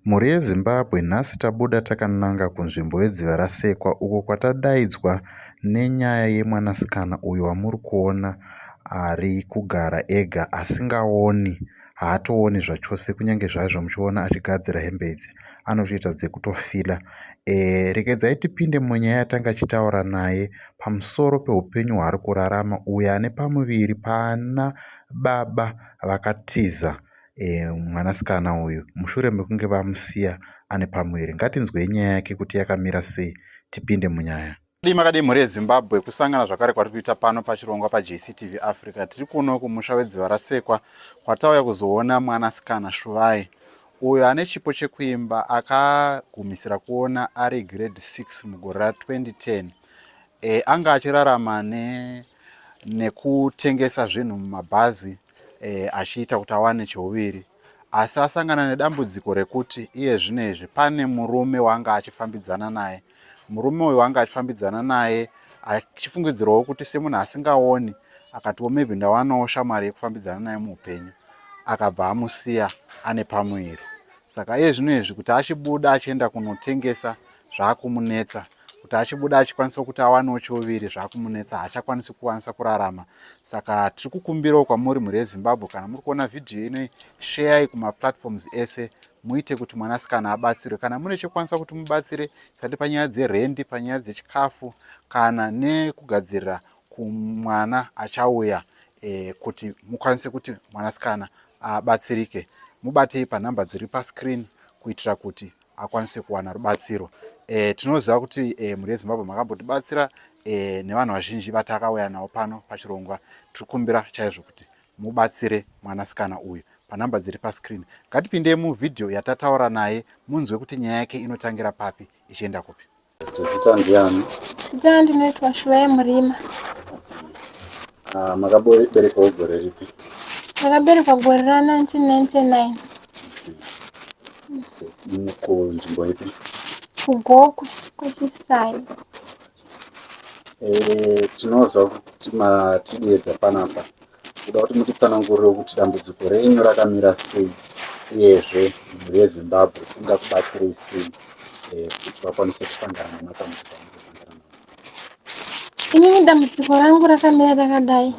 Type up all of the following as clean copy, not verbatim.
Mhuri yeZimbabwe nhasi tabuda takananga kunzvimbo yedziva raSekwa uko kwatadaidzwa nenyaya yemwanasikana uyu wamuri kuona ari kugara ega asingaoni. Haatooni zvachose kunyange zvazvo muchiona achigadzira hembe idzi anotoita dzekutofila. Regedzai tipinde munyaya yatanga achitaura naye pamusoro peupenyu hwaari kurarama uyo ane pamuviri pana baba vakatiza mwanasikana uyu mushure mekunge vamusiya ane pamuviri. Ngatinzwei nyaya yake kuti yakamira sei tipinde munyaya. Makadii mhuri yeZimbabwe, kusangana zvakare kwari kuita pano pachirongwa paJCTV Africa. Tiri kuno kumusha wedziva raSekwa kwatauya kuzoona mwanasikana Shuvai uyo ane chipo chekuimba akagumisira kuona ari grade 6 mugore ra2010. Anga achirarama nekutengesa zvinhu mumabhazi achiita kuti awane cheuviri, asi asangana nedambudziko rekuti iye zvinezvi pane murume waanga achifambidzana naye. Murume uyu waanga achifambidzana naye achifungidzirwawo kuti semunhu asingaoni akatiwo maybe ndawanawo shamwari yekufambidzana naye muupenyu, akabva amusiya ane pamuviri. Saka iye zvinezvi kuti achibuda achienda kunotengesa zvaakumunetsa, kuti achibuda achikwanisa kuti awanewo cheuviri zvaakumunetsa, haachakwanisi kuwanisa kurarama. Saka tiri kukumbirawo kwamuri mhuri yeZimbabwe, kana muri kuona vhidhiyo ino sheyayi kumaplatforms ese muite kuti mwanasikana abatsirwe. Kana mune chekwanisa kuti mubatsire sati panyaya dzerendi, panyaya dzechikafu kana nekugadzirira kumwana achauya, kuti mukwanise kuti mwanasikana abatsirike, mubatei panhamba dziri pascreen kuitira kuti akwanise kuwana rubatsiro. Tinoziva kuti mhuri yeZimbabwe makambotibatsira nevanhu vazhinji vatakauya navo pano pachirongwa. Tiri kukumbira chaizvo kuti mubatsire mwanasikana uyu panhamba dziri pascreen. Ngatipindei muvhidhiyo yatataura naye munzwe kuti nyaya yake inotangira papi ichienda kupi. Zita ndiani? Zita ndinoitwa Shuvai Murima. Makaberekwa gore ripi? Ndakaberekwa gore ra1999. Kunzvimbo ipi? Kugoku kuChisayi. Tinoziva kuti matidedza panapa kuda kuti mutitsanangurire kuti dambudziko renyu rakamira sei, uyezve mhuri yeZimbabwe ingakubatsirei sei kuti vakwanise kusangana nematambudziko amusangana nawo. Inini dambudziko rangu rakamira rakadai.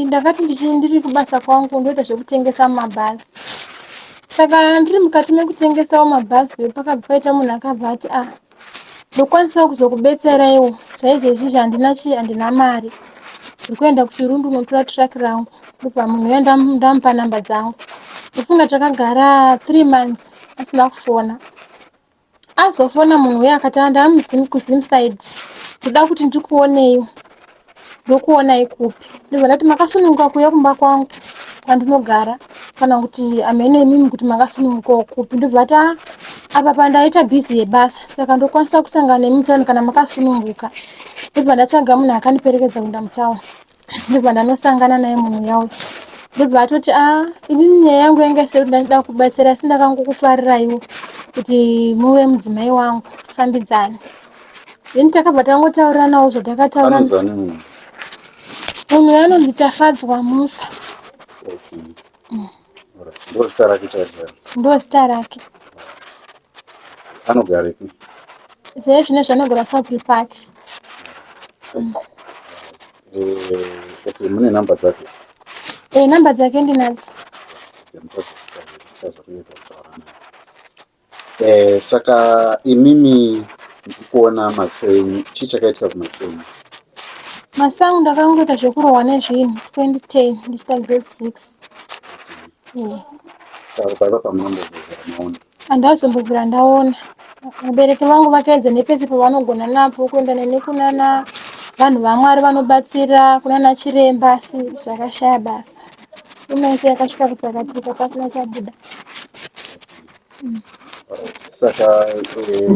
Ndakati ndiri kubasa kwangu ndoita zvekutengesa mabhazi. Saka ndiri mukati mekutengesawo mabhazi pakabva paita munhu akabva ati ndokwanisa kuzokubetseraiwo zvaizvozvi handina mari ndikuenda kuChirundu unotora tiraki rangu. Ndobva munhu uya ndamupa namba dzangu. Ndofunga takagara 3 months asina kufona. Azofona munhu uya akati ndamuzini kuZimside, ndoda kuti ndikuonei. Ndokuonai kupi? Ndibva ndati makasununguka kuuya kumba kwangu kwandinogara, kana kuti amene imimi kuti makasununguka kupi? Ndobva ati apa pandaita bhizi yebasa, saka ndokwanisa kusangana nemutaundi kana makasununguka. Ndobva ndatsvaga munhu akandiperekedza kuenda mutaundi. Ndobva ndanosangana naye munhu uya. Ndobva atoti inini nyaya yangu yanga sekuti ndachida kubatsira, asi ndakangokufariraiwo kuti muve mudzimai wangu tifambidzane. Ini takabva tangotauriranawo zvatakataurana. Munhu uya anonzi Tafadzwa Musa. Ndo zita rake chaizvo? Ndo zita rake. Anogara ipi? Zvinezvi anogara South Park. Mune namba dzake? Namba dzake ndinadzo. Saka imimi ndikuona maziso enyu, chii chakaitika kumaziso enyu? Maziso angu ndakangoita zvekurohwa nezvinhu 2010 ndichita grade 6. Saka paiva pamunambobvira maona? Handazombobvira ndaona. Vabereki vangu vakaedza nepese pavanogona napo kuenda neni kunana vanhu vaMwari vanobatsira, kunana chiremba, asi zvakashaya basa. Imwe yakasvika kutsakatika pasina chabuda. Saka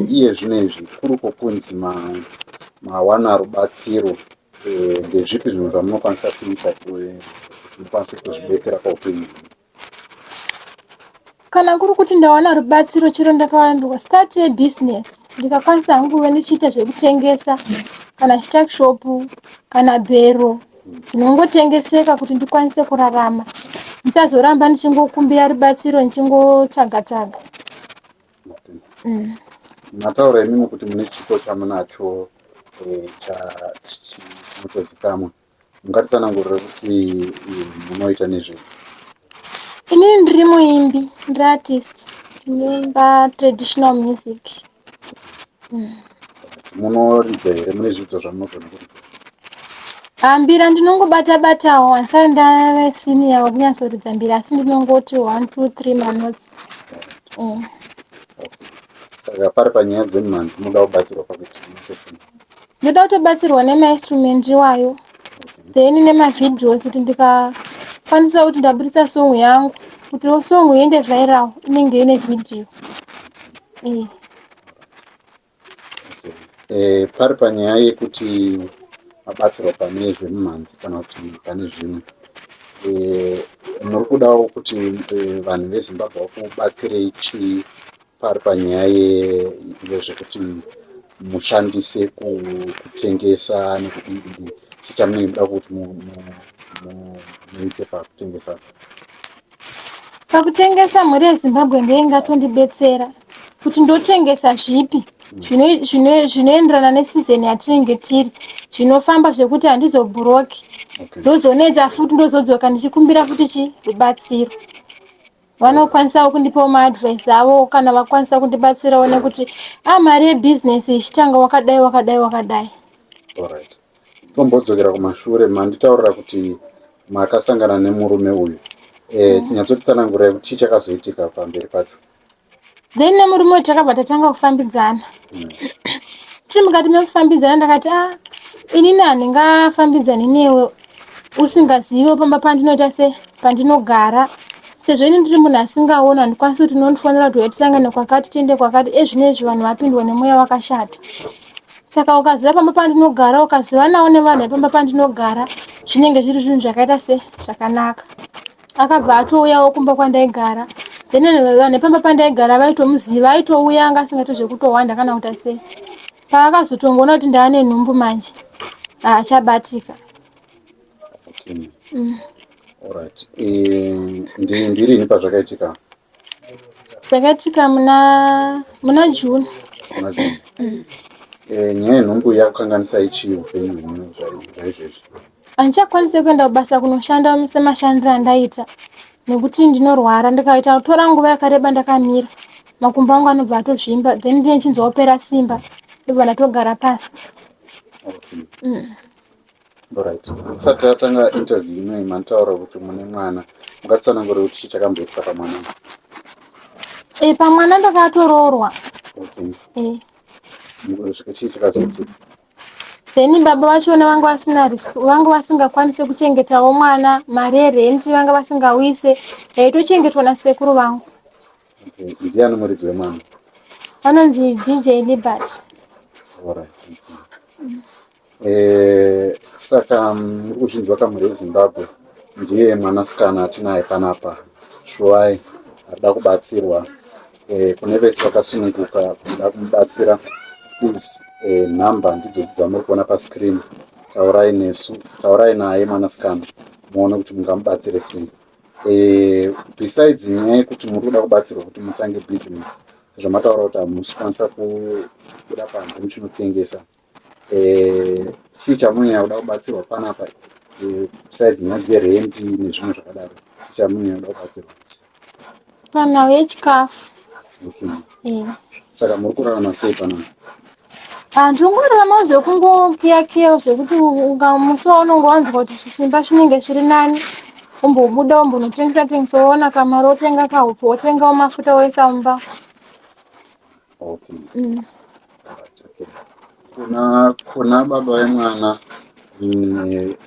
iye zvinezvi kuri kunzi mawana rubatsiro, ndezvipi zvinhu zvamunokwanisa kuita kuti mukwanise kuzvibetsera paupenyu? Kana kuri kuti ndawana rubatsiro, chero ndakawandwa start yebusiness, ndikakwanisa hangu kuve ndichiita zvekutengesa, kana chituckshop kana bhero zvinongotengeseka kuti ndikwanise kurarama, ndisazoramba ndichingokumbira rubatsiro nichingotsvaga-tsvaga. mataura imimi kuti mune chipo chamunacho chinotozikamwa. Mungatitsanangurire kuti munoita nezvei? Inini ndiri muimbi, ndiri artist, ndinoimba traditional music. Munoridza here? Mune zvidzidzo zvamunogona kuridza? Mbira ndinongobata-batawo, handisati ndave senior wekunyatsoridza mbira, asi ndinongoti 1 2 3 manotsi. Saka pari panyaya dzemimhanzi munoda kubatsirwa pakuti munotosimba? Ndoda kutobatsirwa nemainstrument iwayo, then nemavidheos kuti ndikakwanisa kuti ndabudisa song yangu, kuti song iende viral inenge ine video. Pari panyaya yekuti mabatsirwa pane zvemimhanzi kana kuti pane zvimwe, muri kudawo kuti vanhu vezimbabwe vakubatsirei chii pari panyaya yezvekuti mushandise kutengesa nekudii? Chichamunoda kuti muite pakutengesa? Pakutengesa mhuri yeZimbabwe ndeingatondibetsera kuti ndotengesa zvipi zvinoenderana nesizeni yatinenge tiri, zvinofamba zvekuti handizobhuroki, ndozonedza futi ndozodzoka ndichikumbira futi rubatsiro. Vanokwanisawo kundipawo maadvice avo kana vakwanisa kundibatsirawo nekuti mari yebhizinesi ichitanga wakadai wakadai wakadai. Alright. Tombodzokera kumashure, manditaurira kuti makasangana nemurume uyu. Tinyatsotitsanangurai kuti chii chakazoitika pamberi pacho? Then nemurume uyu takabva tatanga kufambidzana. Tiri mukati mekufambidzana ndakati inini handingafambidzani newe usingaziviwo pamba pandinoita pandinogara. Sezvo ini ndiri munhu asingaoni, handikwanisi kuti nondifonera kuti yatisangane kwakati tiende kwakati, ezvinezvi vanhu vapindwa nemweya wakashata. Saka ukaziva pamba pandinogara, ukazivanawo nevanhu vepamba pandinogara, zvinenge zviri zvinhu zvakaita zvakanaka. Akabva atouyawo kumba kwandaigara, then vanhu vepamba pandaigara vaitomuziva, aitouya anga asingati zvekutohwanda kana kuita sei. Paakazotongoona kuti ndaane nhumbu manje, achabatika. Alright. Ndirini pazvakaitika? Zvakaitika muna June. Nyaya yenhumbu yakukanganisai chii upenyu hwenyu zvaizvozvi? Handichakwanisi kuenda kubasa kunoshanda semashandiro andaita nekuti ndinorwara. Ndikaita tora nguva yakareba ndakamira, makumbo angu anobva atozvimba, then ndine chinzopera simba, ndobva ndatogara pasi. Alright. Tisati tatanga interview inoyi, manitaura kuti mune mwana. Mungatsanangura kuti chii chakamboitika pamwana? Pamwana ndakatoroorwa. Chii chakazoitika? Then baba vachona vanga vasingakwanise kuchengetawo mwana, mari yerenti vanga vasingawise, yaitochengetwa nasekuru vangu. Ndiani muridzi wemwana? Vanonzi DJ Liberty. Alright. Saka muri kuzvinzwa kamuri weZimbabwe, ndiye mwanasikana atinaye panapa, Shuai, arida kubatsirwa. Kune vese vakasununguka kuda kumubatsira, please, nhamba ndidzo dzamuri kuona pascreen. Taurai nesu, taurai naye mwanasikana, muone kuti mungamubatsire sei. Besides nyaya yekuti muri kuda kubatsirwa kuti mutange business, zvamataura kuti hamusi kwanisa kubuda panze muchinotengesa, chii chamunyanya kuda kubatsirwa panapa? Besides nyaya dzerenti nezvimwe zvakadaro, chii chamunyanya kuda kubatsirwa? Panhau yechikafu. Saka muri kurarama sei panapa? Ndingorarama zvekungokiyakiya, zvekuti musi waunongowanzwa kuti chisimba chinenge chiri nani, umbobuda umbonotengesa woona kamari, wotenga kahupfu, wotengawo mafuta woisa mumba. Kuna baba vemwana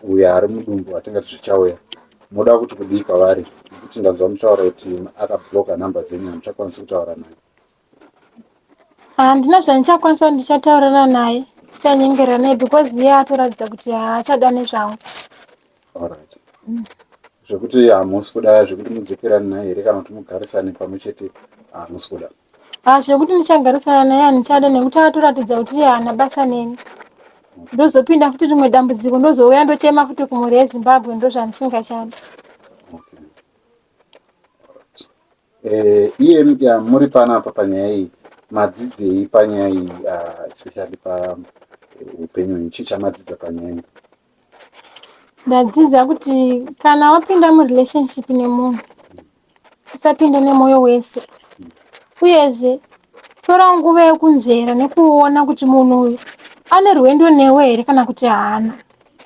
uyo ari mudumbu atingati zvichauya, muda kuti kudii kwavari? Nekuti ndanzwa mutaura kuti akabhloka nhamba dzenyu, hamuchakwanisi kutaura naye. Handina zvandichakwanisa kuti ndichataurana naye, tichanyengerera naye because iye atoratidza kuti haachada nezvangu. Alright. Zvekuti hamusi kuda zvekuti mudzokerane naye here kana kuti mugarisane pamwe chete? Hamusi kuda? Zvekuti ndichagarisana naye handichada, nekuti atoratidza kuti iye haana basa neni. Ndozopinda futi rimwe dambudziko, ndozouya ndochema futi kumhuri yeZimbabwe, ndozvandisingachadi. Iye muri panapa panyaya iyi, madzidzei panyaya iyi especially paupenyu hwenyu? Chii chamadzidza panyaya iyi? Ndadzidza kuti kana wapinda murelationship nemunhu usapinde nemwoyo wese, uyezve tora nguva yekunzvera nekuona kuti munhu uyu ane rwendo newe here kana kuti haana.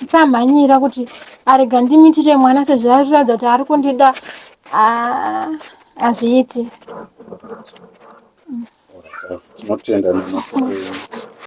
Usamhanyira kuti arega ndimitire mwana sezvo ari kuratidza kuti ari kundida. Hazviiti. Tinotenda nemashoko enyu.